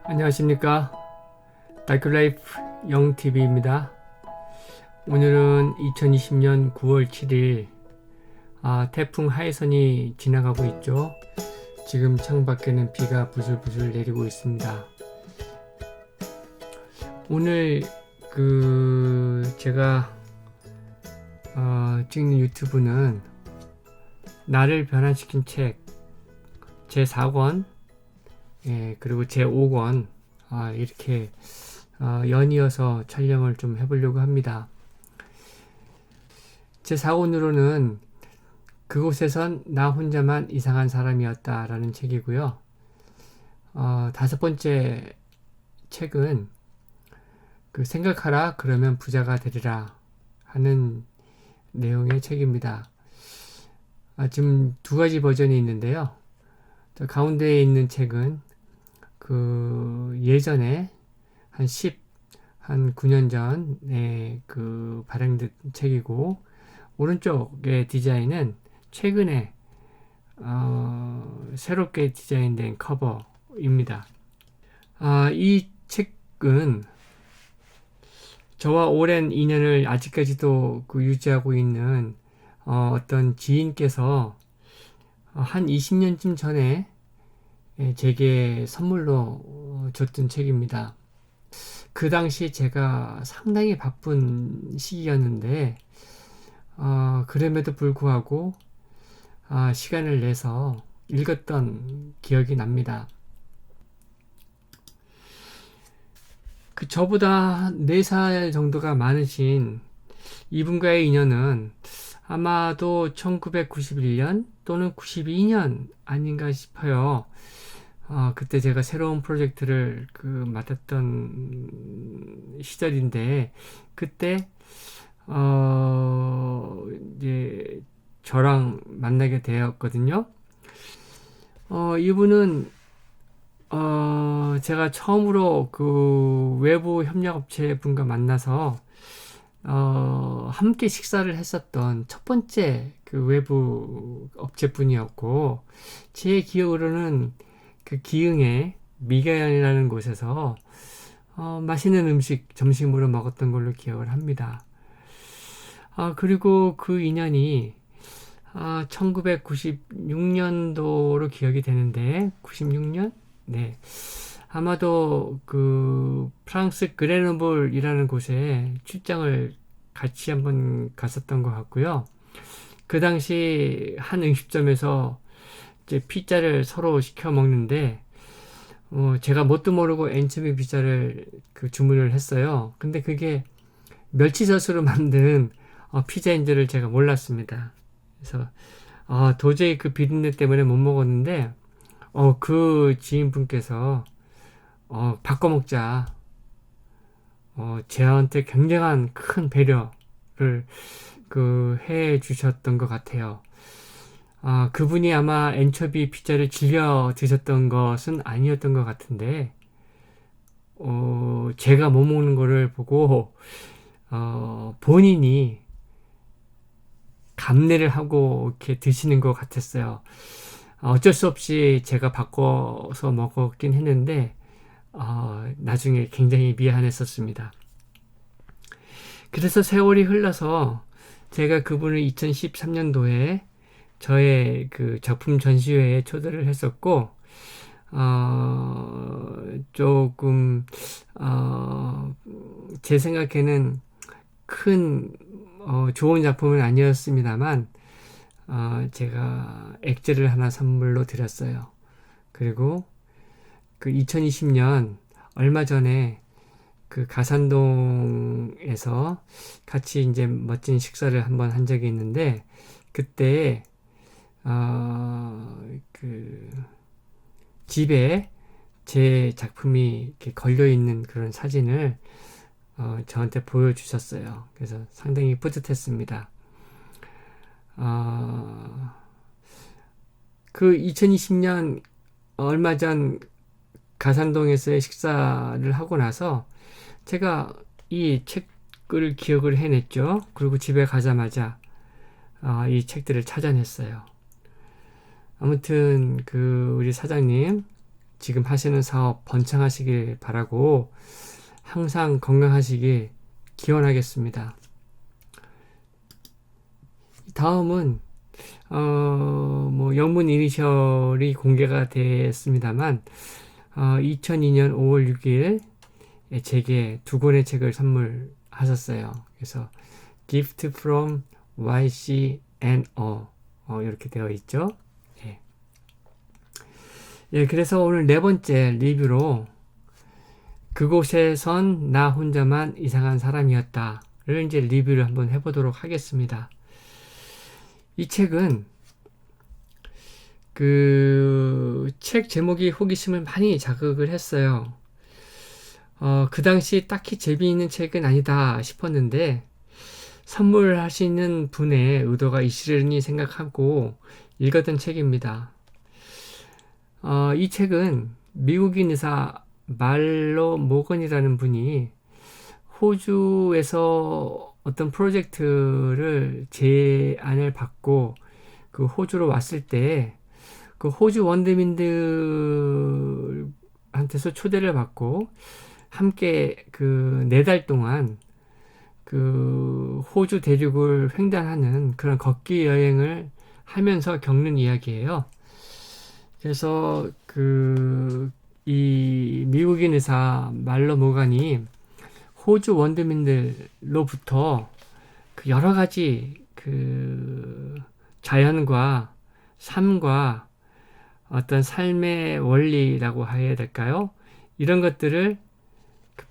안녕하십니까. 다큐라이프 영TV입니다. 오늘은 2020년 9월 7일 태풍 하이선이 지나가고 있죠. 지금 창밖에는 비가 부슬부슬 내리고 있습니다. 오늘 제가 찍는 유튜브는 나를 변화시킨 책 제4권 그리고 제5권 이렇게 연이어서 촬영을 좀 해보려고 합니다. 제4권으로는 그곳에선 나 혼자만 이상한 사람이었다 라는 책이고요. 5번째 책은 생각하라 그러면 부자가 되리라 하는 내용의 책입니다. 지금 두 가지 버전이 있는데요. 가운데에 있는 책은 예전에 한 9년 전에 발행된 책이고, 오른쪽의 디자인은 최근에 새롭게 디자인된 커버입니다. 이 책은 저와 오랜 인연을 아직까지도 유지하고 있는 어떤 지인께서 한 20년쯤 전에 제게 선물로 줬던 책입니다. 그 당시 제가 상당히 바쁜 시기였는데 그럼에도 불구하고 시간을 내서 읽었던 기억이 납니다. 저보다 4살 정도가 많으신 이분과의 인연은 아마도 1991년 또는 92년 아닌가 싶어요. 그때 제가 새로운 프로젝트를 맡았던 시절인데, 그때 이제 저랑 만나게 되었거든요. 이분은 제가 처음으로 외부 협력업체 분과 만나서 함께 식사를 했었던 첫 번째 외부 업체분이었고, 제 기억으로는 기흥의 미가연이라는 곳에서 맛있는 음식 점심으로 먹었던 걸로 기억을 합니다. 그리고 그 인연이 1996년도로 기억이 되는데, 96년? 네. 아마도 프랑스 그레노블이라는 곳에 출장을 같이 한번 갔었던 것 같고요. 그 당시 한 음식점에서 이제 피자를 서로 시켜 먹는데, 제가 뭣도 모르고 엔초비 피자를 주문을 했어요. 근데 그게 멸치젓으로 만든 피자인 줄을 제가 몰랐습니다. 그래서 도저히 비린내 때문에 못 먹었는데, 그 지인분께서 바꿔 먹자, 저한테 굉장한 큰 배려를 해 주셨던 것 같아요. 그분이 아마 엔초비 피자를 즐겨 드셨던 것은 아니었던 것 같은데, 제가 못 먹는 거를 보고 본인이 감내를 하고 이렇게 드시는 것 같았어요. 어쩔 수 없이 제가 바꿔서 먹었긴 했는데, 나중에 굉장히 미안했었습니다. 그래서 세월이 흘러서 제가 그분을 2013년도에 저의 작품 전시회에 초대를 했었고, 조금 제 생각에는 큰 좋은 작품은 아니었습니다만, 제가 액자를 하나 선물로 드렸어요. 그리고 2020년 얼마 전에 가산동에서 같이 이제 멋진 식사를 한번 한 적이 있는데, 그때 집에 제 작품이 이렇게 걸려 있는 그런 사진을 저한테 보여주셨어요. 그래서 상당히 뿌듯했습니다. 2020년 얼마 전 가산동에서의 식사를 하고 나서 제가 이 책을 기억을 해냈죠. 그리고 집에 가자마자 이 책들을 찾아냈어요. 아무튼 우리 사장님 지금 하시는 사업 번창하시길 바라고 항상 건강하시길 기원하겠습니다. 다음은 영문 이니셜이 공개가 됐습니다만 2002년 5월 6일 제게 두 권의 책을 선물하셨어요. 그래서 Gift from YC&O 이렇게 되어 있죠. 그래서 오늘 네 번째 리뷰로 그곳에선 나 혼자만 이상한 사람이었다를 이제 리뷰를 한번 해보도록 하겠습니다. 이 책은 그 책 제목이 호기심을 많이 자극을 했어요. 그 당시 딱히 재미있는 책은 아니다 싶었는데 선물하시는 분의 의도가 있으려니 생각하고 읽었던 책입니다. 이 책은 미국인 의사 말로 모건이라는 분이 호주에서 어떤 프로젝트를 제안을 받고 그 호주로 왔을 때 그 호주 원주민들한테서 초대를 받고 함께 그 4달 동안 그 호주 대륙을 횡단하는 그런 걷기 여행을 하면서 겪는 이야기예요. 그래서 이 미국인 의사 말로 모간이 호주 원주민들로부터 그 여러 가지 그 자연과 삶과 어떤 삶의 원리라고 해야 될까요? 이런 것들을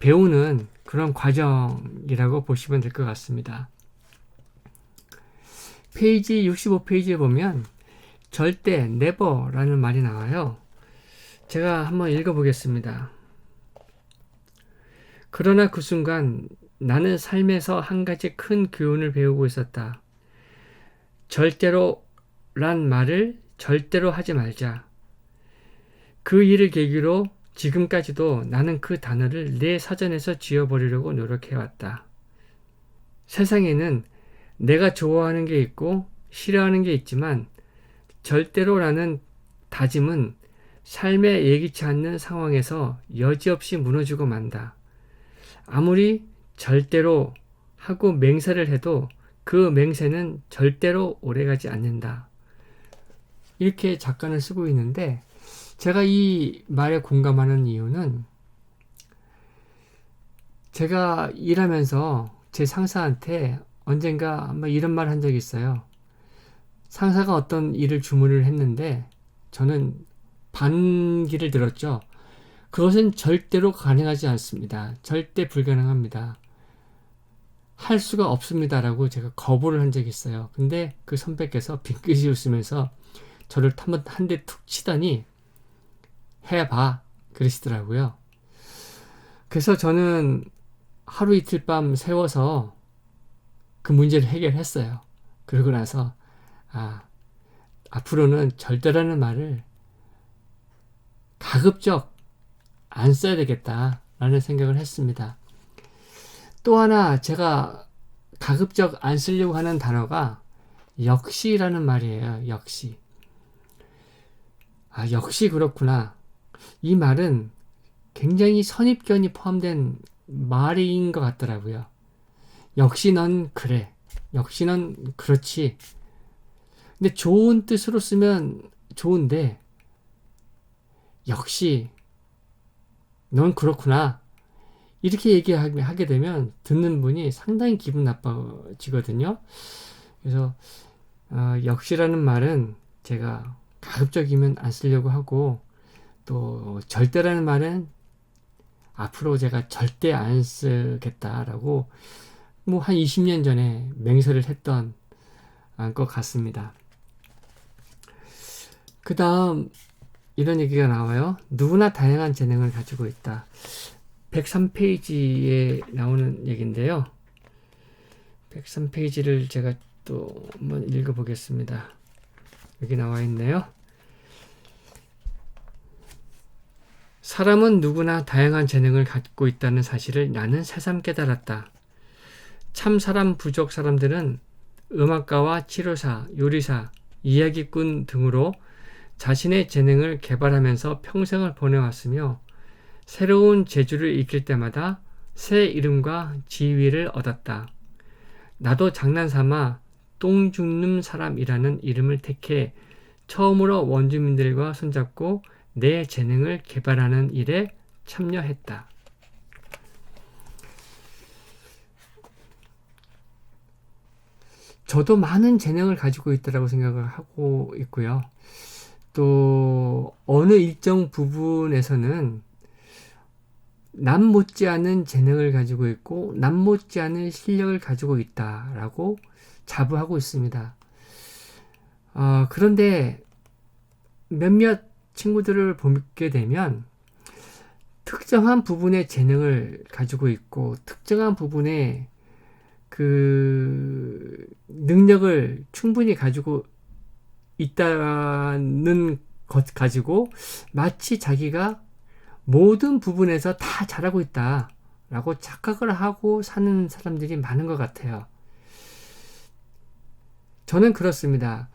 배우는 그런 과정이라고 보시면 될 것 같습니다. 페이지 65페이지에 보면 절대 never라는 말이 나와요. 제가 한번 읽어보겠습니다. 그러나 그 순간 나는 삶에서 한 가지 큰 교훈을 배우고 있었다. 절대로란 말을 절대로 하지 말자. 그 일을 계기로 지금까지도 나는 그 단어를 내 사전에서 지워버리려고 노력해왔다. 세상에는 내가 좋아하는 게 있고 싫어하는 게 있지만 절대로라는 다짐은 삶에 예기치 않는 상황에서 여지없이 무너지고 만다. 아무리 절대로 하고 맹세를 해도 그 맹세는 절대로 오래가지 않는다. 이렇게 작가는 쓰고 있는데 제가 이 말에 공감하는 이유는 제가 일하면서 제 상사한테 언젠가 한번 이런 말 한 적이 있어요. 상사가 어떤 일을 주문을 했는데 저는 반기를 들었죠. 그것은 절대로 가능하지 않습니다. 절대 불가능합니다. 할 수가 없습니다라고 제가 거부를 한 적이 있어요. 근데 그 선배께서 빙긋이 웃으면서 저를 한 대 툭 치더니 해봐 그러시더라고요. 그래서 저는 하루 이틀 밤 새워서 그 문제를 해결했어요. 그러고 나서 앞으로는 절대라는 말을 가급적 안 써야 되겠다라는 생각을 했습니다. 또 하나 제가 가급적 안 쓰려고 하는 단어가 역시라는 말이에요. 역시. 역시 그렇구나. 이 말은 굉장히 선입견이 포함된 말인 것 같더라고요. 역시 넌 그래. 역시 넌 그렇지. 근데 좋은 뜻으로 쓰면 좋은데 역시 넌 그렇구나. 이렇게 얘기하게 되면 듣는 분이 상당히 기분 나빠지거든요. 그래서 역시라는 말은 제가 가급적이면 안 쓰려고 하고 또 절대라는 말은 앞으로 제가 절대 안 쓰겠다라고 한 20년 전에 맹세를 했던 것 같습니다. 그 다음 이런 얘기가 나와요. 누구나 다양한 재능을 가지고 있다. 103페이지에 나오는 얘기인데요. 103페이지를 제가 또 한번 읽어보겠습니다. 여기 나와 있네요. 사람은 누구나 다양한 재능을 갖고 있다는 사실을 나는 새삼 깨달았다. 참 사람 부족 사람들은 음악가와 치료사, 요리사, 이야기꾼 등으로 자신의 재능을 개발하면서 평생을 보내왔으며 새로운 재주를 익힐 때마다 새 이름과 지위를 얻었다. 나도 장난삼아 똥 죽는 사람이라는 이름을 택해 처음으로 원주민들과 손잡고 내 재능을 개발하는 일에 참여했다. 저도 많은 재능을 가지고 있다고 생각을 하고 있고요. 또 어느 일정 부분에서는 남 못지않은 재능을 가지고 있고 남 못지않은 실력을 가지고 있다라고 자부하고 있습니다. 그런데 몇몇 친구들을 보게 되면 특정한 부분의 재능을 가지고 있고 특정한 부분의 그 능력을 충분히 가지고 있다는 것 가지고 마치 자기가 모든 부분에서 다 잘하고 있다라고 착각을 하고 사는 사람들이 많은 것 같아요. 저는 그렇습니다.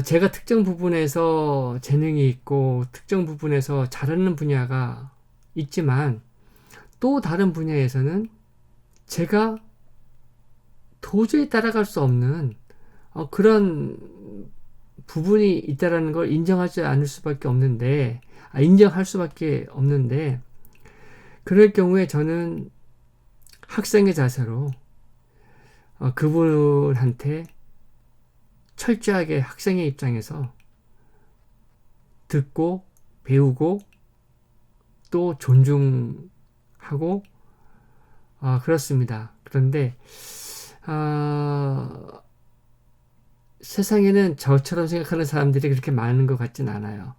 제가 특정 부분에서 재능이 있고 특정 부분에서 잘하는 분야가 있지만 또 다른 분야에서는 제가 도저히 따라갈 수 없는 그런 부분이 있다라는 걸 인정하지 않을 수밖에 없는데 인정할 수밖에 없는데 그럴 경우에 저는 학생의 자세로 그분한테 철저하게 학생의 입장에서 듣고 배우고 또 존중하고 그렇습니다. 그런데 세상에는 저처럼 생각하는 사람들이 그렇게 많은 것 같진 않아요.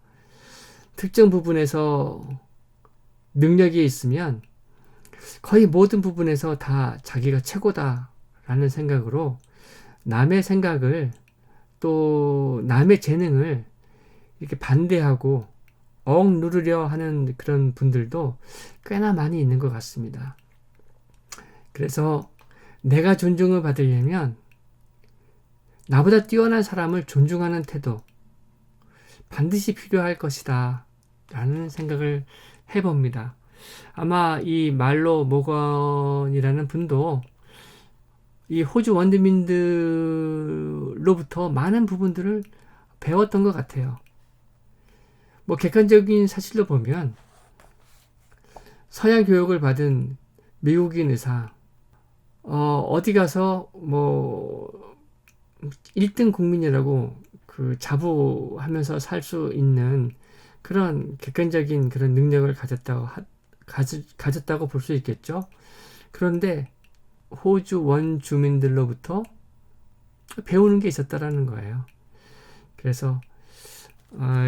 특정 부분에서 능력이 있으면 거의 모든 부분에서 다 자기가 최고다라는 생각으로 남의 생각을 또 남의 재능을 이렇게 반대하고 억누르려 하는 그런 분들도 꽤나 많이 있는 것 같습니다. 그래서 내가 존중을 받으려면 나보다 뛰어난 사람을 존중하는 태도 반드시 필요할 것이다 라는 생각을 해봅니다. 아마 이 말로 모건이라는 분도 이 호주 원주민들로부터 많은 부분들을 배웠던 것 같아요. 뭐 객관적인 사실로 보면 서양 교육을 받은 미국인 의사 어디 가서 뭐 1등 국민이라고 그 자부하면서 살 수 있는 그런 객관적인 그런 능력을 가졌다고 볼 수 있겠죠. 그런데 호주 원주민들로부터 배우는 게 있었다라는 거예요. 그래서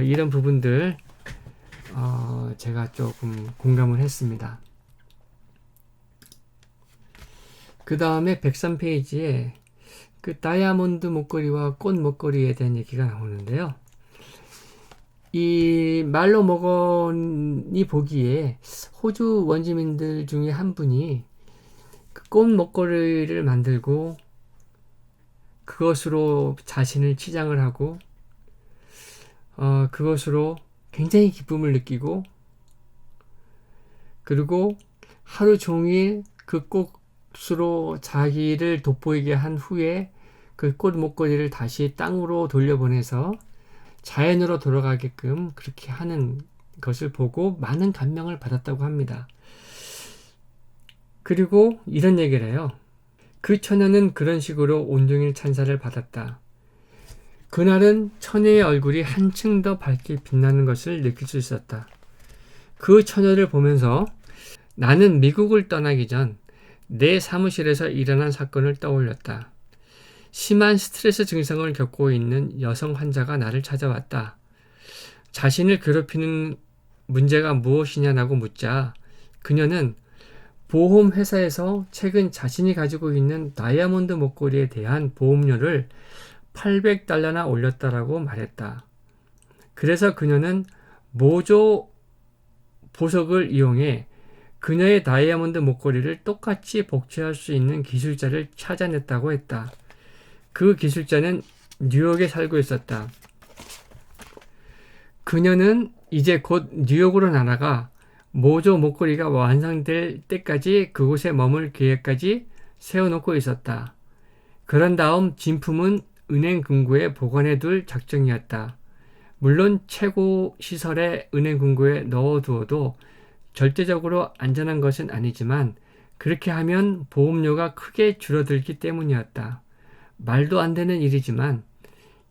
이런 부분들 제가 조금 공감을 했습니다. 그 다음에 103페이지에 그 다이아몬드 목걸이와 꽃 목걸이에 대한 얘기가 나오는데요. 이 말로 모건이 보기에 호주 원주민들 중에 한 분이 그 꽃 목걸이를 만들고 그것으로 자신을 치장을 하고 그것으로 굉장히 기쁨을 느끼고 그리고 하루 종일 그 꽃으로 자기를 돋보이게 한 후에 그 꽃 목걸이를 다시 땅으로 돌려보내서 자연으로 돌아가게끔 그렇게 하는 것을 보고 많은 감명을 받았다고 합니다. 그리고 이런 얘기를 해요. 그 처녀는 그런 식으로 온종일 찬사를 받았다. 그날은 처녀의 얼굴이 한층 더 밝게 빛나는 것을 느낄 수 있었다. 그 처녀를 보면서 나는 미국을 떠나기 전 내 사무실에서 일어난 사건을 떠올렸다. 심한 스트레스 증상을 겪고 있는 여성 환자가 나를 찾아왔다. 자신을 괴롭히는 문제가 무엇이냐고 묻자 그녀는 보험회사에서 최근 자신이 가지고 있는 다이아몬드 목걸이에 대한 보험료를 $800나 올렸다라고 말했다. 그래서 그녀는 모조 보석을 이용해 그녀의 다이아몬드 목걸이를 똑같이 복제할 수 있는 기술자를 찾아냈다고 했다. 그 기술자는 뉴욕에 살고 있었다. 그녀는 이제 곧 뉴욕으로 날아가 모조 목걸이가 완성될 때까지 그곳에 머물 계획까지 세워놓고 있었다. 그런 다음 진품은 은행 금고에 보관해둘 작정이었다. 물론 최고 시설의 은행 금고에 넣어두어도 절대적으로 안전한 것은 아니지만 그렇게 하면 보험료가 크게 줄어들기 때문이었다. 말도 안 되는 일이지만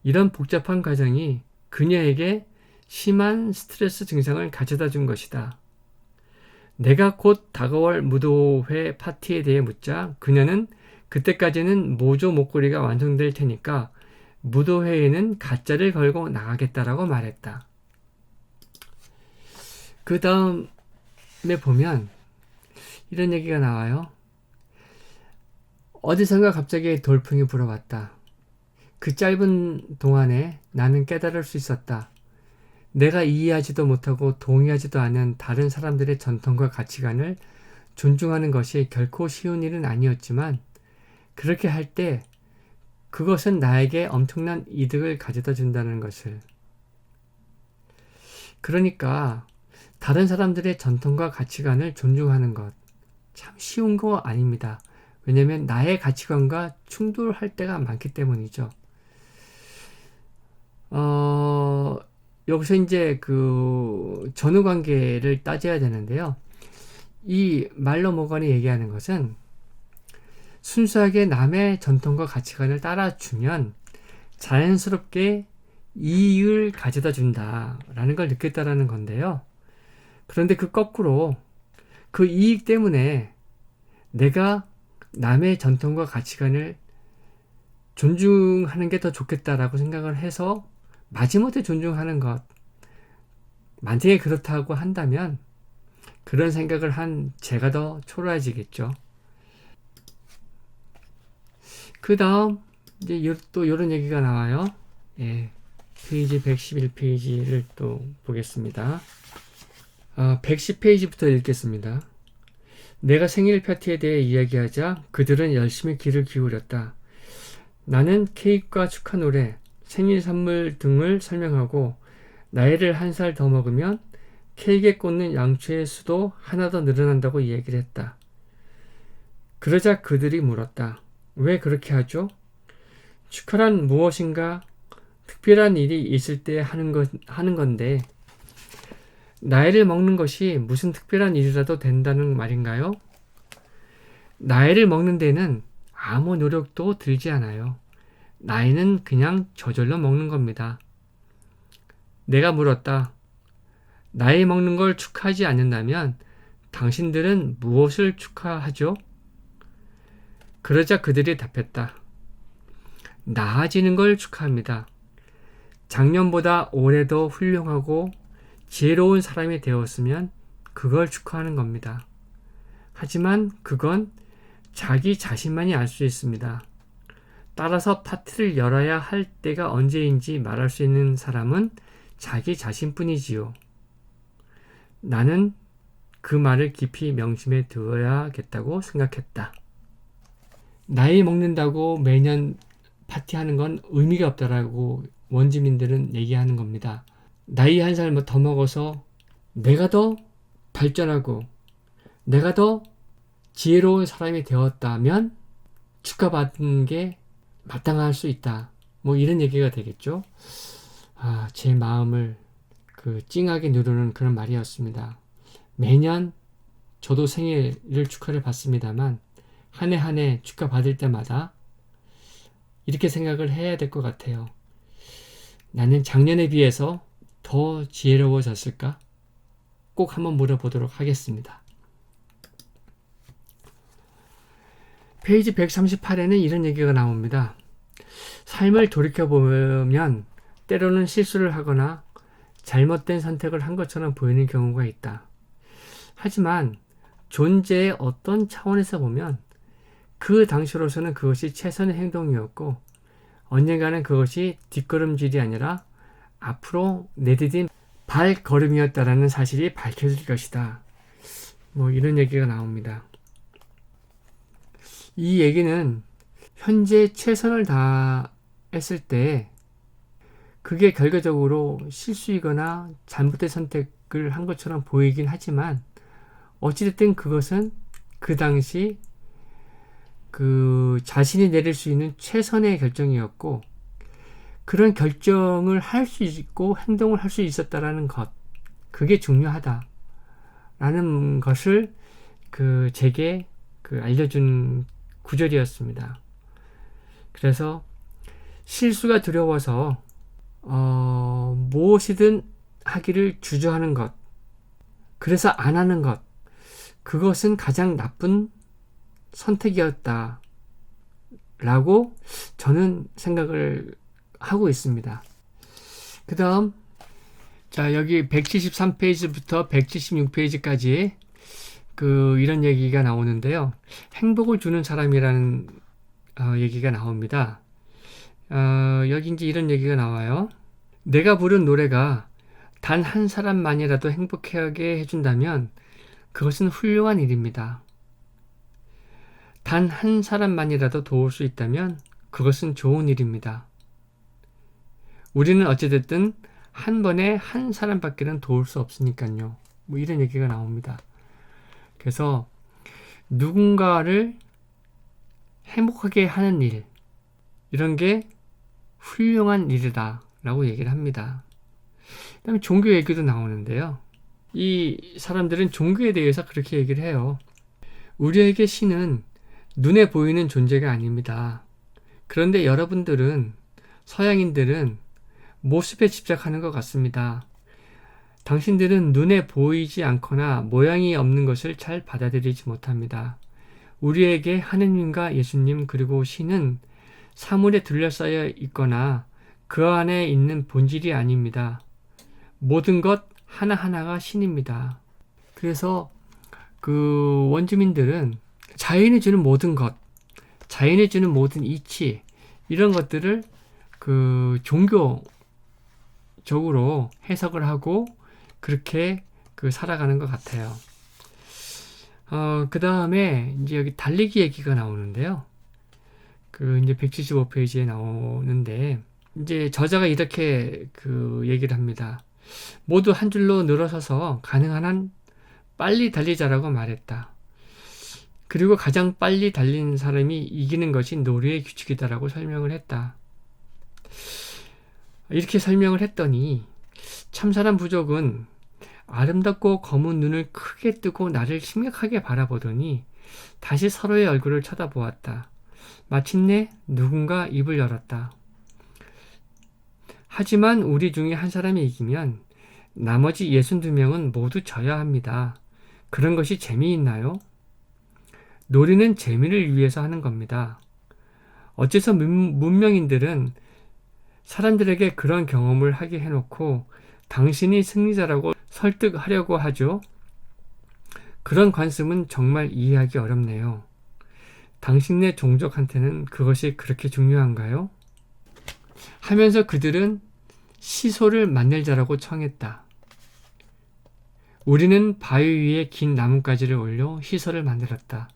이런 복잡한 과정이 그녀에게 심한 스트레스 증상을 가져다 준 것이다. 내가 곧 다가올 무도회 파티에 대해 묻자 그녀는 그때까지는 모조 목걸이가 완성될 테니까 무도회에는 가짜를 걸고 나가겠다라고 말했다. 그 다음에 보면 이런 얘기가 나와요. 어디선가 갑자기 돌풍이 불어왔다. 그 짧은 동안에 나는 깨달을 수 있었다. 내가 이해하지도 못하고 동의하지도 않은 다른 사람들의 전통과 가치관을 존중하는 것이 결코 쉬운 일은 아니었지만 그렇게 할 때 그것은 나에게 엄청난 이득을 가져다 준다는 것을. 그러니까 다른 사람들의 전통과 가치관을 존중하는 것 참 쉬운 거 아닙니다. 왜냐하면 나의 가치관과 충돌할 때가 많기 때문이죠. 여기서 이제 그 전후 관계를 따져야 되는데요. 이 말로 모건이 얘기하는 것은 순수하게 남의 전통과 가치관을 따라주면 자연스럽게 이익을 가져다 준다라는 걸 느꼈다라는 건데요. 그런데 그 거꾸로 그 이익 때문에 내가 남의 전통과 가치관을 존중하는 게 더 좋겠다라고 생각을 해서 마지못해 존중하는 것. 만약에 그렇다고 한다면 그런 생각을 한 제가 더 초라해지겠죠. 그 다음 이제 또 이런 얘기가 나와요. 예, 페이지 111페이지를 또 보겠습니다. 110페이지부터 읽겠습니다. 내가 생일 파티에 대해 이야기하자 그들은 열심히 귀를 기울였다. 나는 케이크와 축하 노래, 생일 선물 등을 설명하고 나이를 한 살 더 먹으면 케이크에 꽂는 양초의 수도 하나 더 늘어난다고 이야기를 했다. 그러자 그들이 물었다. 왜 그렇게 하죠? 축하란 무엇인가? 특별한 일이 있을 때 하는 건데 나이를 먹는 것이 무슨 특별한 일이라도 된다는 말인가요? 나이를 먹는 데는 아무 노력도 들지 않아요. 나이는 그냥 저절로 먹는 겁니다. 내가 물었다. 나이 먹는 걸 축하하지 않는다면 당신들은 무엇을 축하하죠? 그러자 그들이 답했다. 나아지는 걸 축하합니다. 작년보다 올해 더 훌륭하고 지혜로운 사람이 되었으면 그걸 축하하는 겁니다. 하지만 그건 자기 자신만이 알 수 있습니다. 따라서 파티를 열어야 할 때가 언제인지 말할 수 있는 사람은 자기 자신뿐이지요. 나는 그 말을 깊이 명심해 두어야겠다고 생각했다. 나이 먹는다고 매년 파티하는 건 의미가 없다라고 원주민들은 얘기하는 겁니다. 나이 한 살 더 먹어서 내가 더 발전하고 내가 더 지혜로운 사람이 되었다면 축하받는 게 마땅할 수 있다. 뭐 이런 얘기가 되겠죠. 제 마음을 찡하게 누르는 그런 말이었습니다. 매년 저도 생일을 축하를 받습니다만 한 해 한 해 축하받을 때마다 이렇게 생각을 해야 될 것 같아요. 나는 작년에 비해서 더 지혜로워졌을까? 꼭 한번 물어보도록 하겠습니다. 페이지 138에는 이런 얘기가 나옵니다. 삶을 돌이켜보면 때로는 실수를 하거나 잘못된 선택을 한 것처럼 보이는 경우가 있다. 하지만 존재의 어떤 차원에서 보면 그 당시로서는 그것이 최선의 행동이었고 언젠가는 그것이 뒷걸음질이 아니라 앞으로 내디딘 발걸음이었다라는 사실이 밝혀질 것이다. 뭐 이런 얘기가 나옵니다. 이 얘기는 현재 최선을 다했을 때 그게 결과적으로 실수이거나 잘못된 선택을 한 것처럼 보이긴 하지만 어찌됐든 그것은 그 당시 그 자신이 내릴 수 있는 최선의 결정이었고 그런 결정을 할 수 있고 행동을 할 수 있었다라는 것, 그게 중요하다라는 것을 제게 알려준 구절이었습니다. 그래서 실수가 두려워서 무엇이든 하기를 주저하는 것, 그래서 안 하는 것, 그것은 가장 나쁜 선택이었다 라고 저는 생각을 하고 있습니다. 그 다음 여기 173페이지부터 176페이지까지 이런 얘기가 나오는데요. 행복을 주는 사람이라는 얘기가 나옵니다. 여기 이제 이런 얘기가 나와요. 내가 부른 노래가 단 한 사람만이라도 행복하게 해준다면 그것은 훌륭한 일입니다. 단 한 사람만이라도 도울 수 있다면 그것은 좋은 일입니다. 우리는 어찌됐든 한 번에 한 사람밖에는 도울 수 없으니까요. 뭐 이런 얘기가 나옵니다. 그래서 누군가를 행복하게 하는 일, 이런 게 훌륭한 일이다 라고 얘기를 합니다. 그 다음에 종교 얘기도 나오는데요. 이 사람들은 종교에 대해서 그렇게 얘기를 해요. 우리에게 신은 눈에 보이는 존재가 아닙니다. 그런데 여러분들은, 서양인들은 모습에 집착하는 것 같습니다. 당신들은 눈에 보이지 않거나 모양이 없는 것을 잘 받아들이지 못합니다. 우리에게 하느님과 예수님 그리고 신은 사물에 둘러싸여 있거나 그 안에 있는 본질이 아닙니다. 모든 것 하나하나가 신입니다. 그래서 원주민들은 자연이 주는 모든 것, 자연이 주는 모든 이치, 이런 것들을 종교적으로 해석을 하고 그렇게 살아가는 것 같아요. 그 다음에 이제 여기 달리기 얘기가 나오는데요. 이제 175페이지에 나오는데, 이제 저자가 이렇게 얘기를 합니다. 모두 한 줄로 늘어서서 가능한 한 빨리 달리자라고 말했다. 그리고 가장 빨리 달리는 사람이 이기는 것이 놀이의 규칙이다라고 설명을 했다. 이렇게 설명을 했더니 참사람 부족은 아름답고 검은 눈을 크게 뜨고 나를 심각하게 바라보더니 다시 서로의 얼굴을 쳐다보았다. 마침내 누군가 입을 열었다. 하지만 우리 중에 한 사람이 이기면 나머지 62명은 모두 져야 합니다. 그런 것이 재미있나요? 놀이는 재미를 위해서 하는 겁니다. 어째서 문명인들은 사람들에게 그런 경험을 하게 해놓고 당신이 승리자라고 설득하려고 하죠? 그런 관습은 정말 이해하기 어렵네요. 당신네 종족한테는 그것이 그렇게 중요한가요? 하면서 그들은 시소를 만들자라고 청했다. 우리는 바위 위에 긴 나뭇가지를 올려 시소를 만들었다.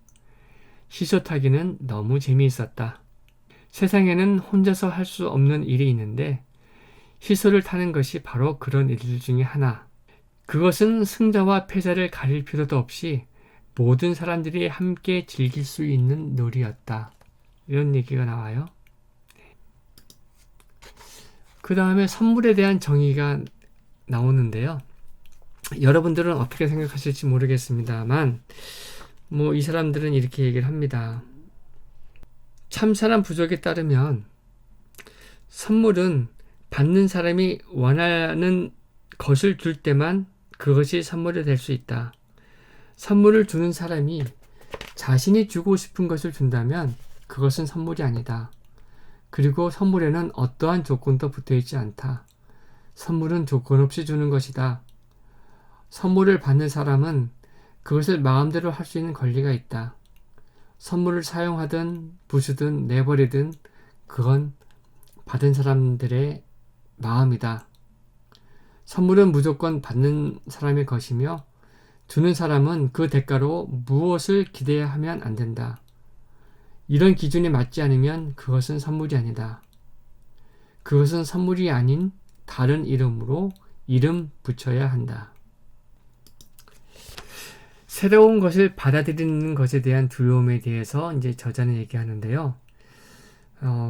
시소 타기는 너무 재미있었다. 세상에는 혼자서 할 수 없는 일이 있는데 시소를 타는 것이 바로 그런 일들 중에 하나. 그것은 승자와 패자를 가릴 필요도 없이 모든 사람들이 함께 즐길 수 있는 놀이였다. 이런 얘기가 나와요. 그 다음에 선물에 대한 정의가 나오는데요. 여러분들은 어떻게 생각하실지 모르겠습니다만 이 사람들은 이렇게 얘기를 합니다. 참사람 부족에 따르면 선물은 받는 사람이 원하는 것을 줄 때만 그것이 선물이 될 수 있다. 선물을 주는 사람이 자신이 주고 싶은 것을 준다면 그것은 선물이 아니다. 그리고 선물에는 어떠한 조건도 붙어있지 않다. 선물은 조건 없이 주는 것이다. 선물을 받는 사람은 그것을 마음대로 할 수 있는 권리가 있다. 선물을 사용하든 부수든 내버리든 그건 받은 사람들의 마음이다. 선물은 무조건 받는 사람의 것이며 주는 사람은 그 대가로 무엇을 기대하면 안 된다. 이런 기준에 맞지 않으면 그것은 선물이 아니다. 그것은 선물이 아닌 다른 이름으로 이름 붙여야 한다. 새로운 것을 받아들이는 것에 대한 두려움에 대해서 이제 저자는 얘기하는데요.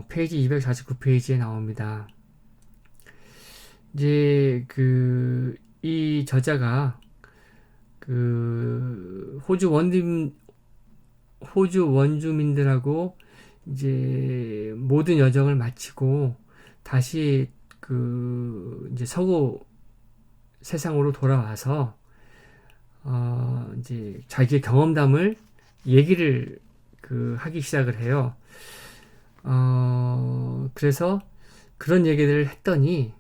페이지 249페이지에 나옵니다. 이제 이 저자가 호주 원주민들하고 이제 모든 여정을 마치고 다시 이제 서구 세상으로 돌아와서 이제 자기의 경험담을 얘기를 하기 시작을 해요. 그래서 그런 얘기들을 했더니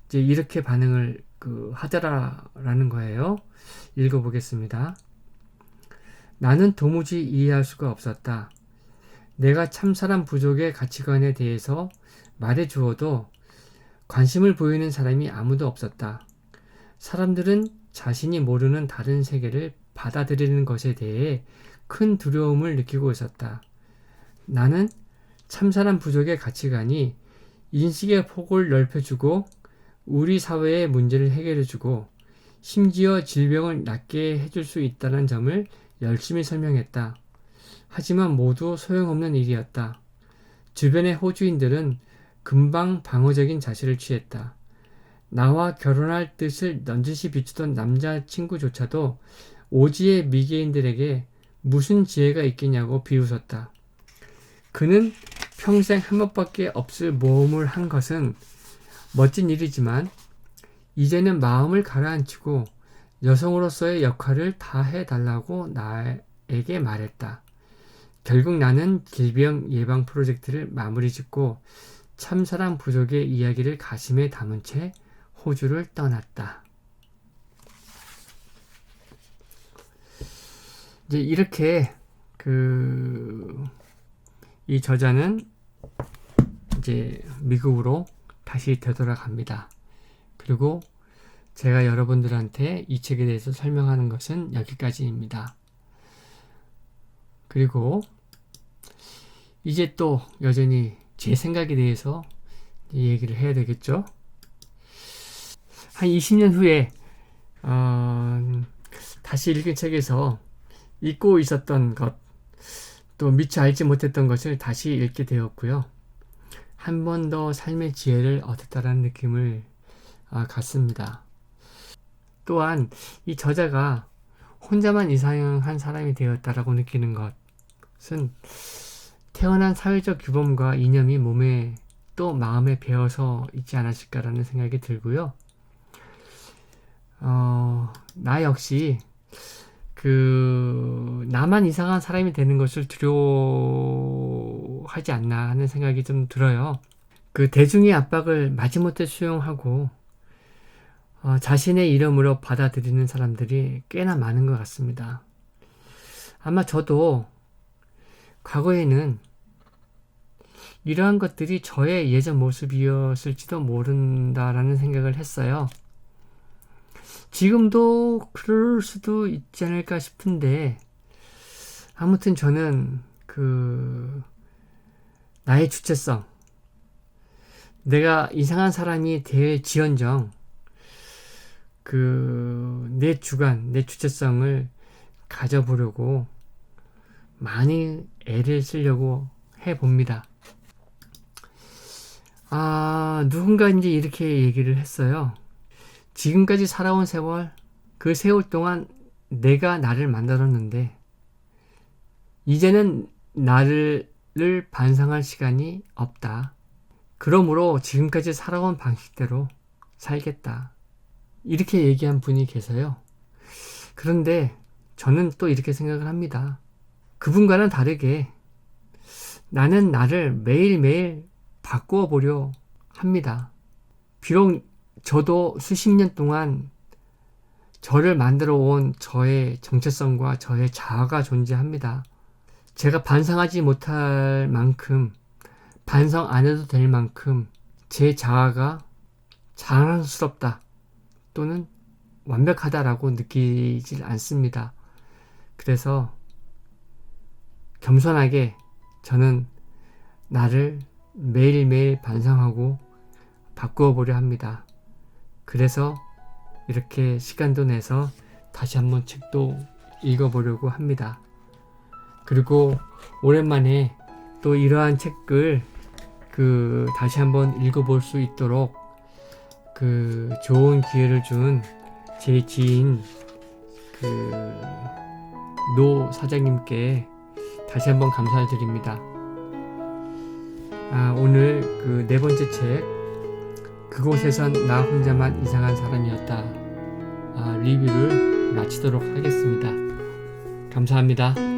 이제 이렇게 반응을 하더라라는 거예요. 읽어보겠습니다. 나는 도무지 이해할 수가 없었다. 내가 참사람 부족의 가치관에 대해서 말해 주어도 관심을 보이는 사람이 아무도 없었다. 사람들은 자신이 모르는 다른 세계를 받아들이는 것에 대해 큰 두려움을 느끼고 있었다. 나는 참사람 부족의 가치관이 인식의 폭을 넓혀주고 우리 사회의 문제를 해결해주고 심지어 질병을 낫게 해줄 수 있다는 점을 열심히 설명했다. 하지만 모두 소용없는 일이었다. 주변의 호주인들은 금방 방어적인 자세를 취했다. 나와 결혼할 뜻을 넌지시 비추던 남자친구조차도 오지의 미개인들에게 무슨 지혜가 있겠냐고 비웃었다. 그는 평생 한 번밖에 없을 모험을 한 것은 멋진 일이지만 이제는 마음을 가라앉히고 여성으로서의 역할을 다 해달라고 나에게 말했다. 결국 나는 질병 예방 프로젝트를 마무리 짓고 참사랑 부족의 이야기를 가슴에 담은 채 호주를 떠났다. 이제 이렇게 이 저자는 이제 미국으로 다시 되돌아갑니다. 그리고 제가 여러분들한테 이 책에 대해서 설명하는 것은 여기까지입니다. 그리고 이제 또 여전히 제 생각에 대해서 얘기를 해야 되겠죠. 한 20년 후에 다시 읽은 책에서 잊고 있었던 것, 또 미처 알지 못했던 것을 다시 읽게 되었고요. 한 번 더 삶의 지혜를 얻었다라는 느낌을 갖습니다. 또한 이 저자가 혼자만 이상한 사람이 되었다라고 느끼는 것은 태어난 사회적 규범과 이념이 몸에 또 마음에 배어서 있지 않았을까라는 생각이 들고요. 나 역시 나만 이상한 사람이 되는 것을 두려워하지 않나 하는 생각이 좀 들어요. 대중의 압박을 마지못해 수용하고 자신의 이름으로 받아들이는 사람들이 꽤나 많은 것 같습니다. 아마 저도 과거에는 이러한 것들이 저의 예전 모습이었을지도 모른다라는 생각을 했어요. 지금도 그럴 수도 있지 않을까 싶은데, 아무튼 저는 나의 주체성, 내가 이상한 사람이 될지언정 내 주관, 내 주체성을 가져보려고 많이 애를 쓰려고 해봅니다. 누군가 이제 이렇게 얘기를 했어요. 지금까지 살아온 세월, 그 세월 동안 내가 나를 만들었는데 이제는 나를 반성할 시간이 없다. 그러므로 지금까지 살아온 방식대로 살겠다. 이렇게 얘기한 분이 계세요. 그런데 저는 또 이렇게 생각을 합니다. 그분과는 다르게 나는 나를 매일매일 바꾸어 보려 합니다. 비록 저도 수십 년 동안 저를 만들어 온 저의 정체성과 저의 자아가 존재합니다. 제가 반성하지 못할 만큼, 반성 안 해도 될 만큼 제 자아가 자랑스럽다 또는 완벽하다라고 느끼질 않습니다. 그래서 겸손하게 저는 나를 매일매일 반성하고 바꾸어 보려 합니다. 그래서 이렇게 시간도 내서 다시 한번 책도 읽어보려고 합니다. 그리고 오랜만에 또 이러한 책을 다시 한번 읽어볼 수 있도록 좋은 기회를 준 제 지인 노 사장님께 다시 한번 감사를 드립니다. 오늘 네 번째 책 그곳에선 나 혼자만 이상한 사람이었다 리뷰를 마치도록 하겠습니다. 감사합니다.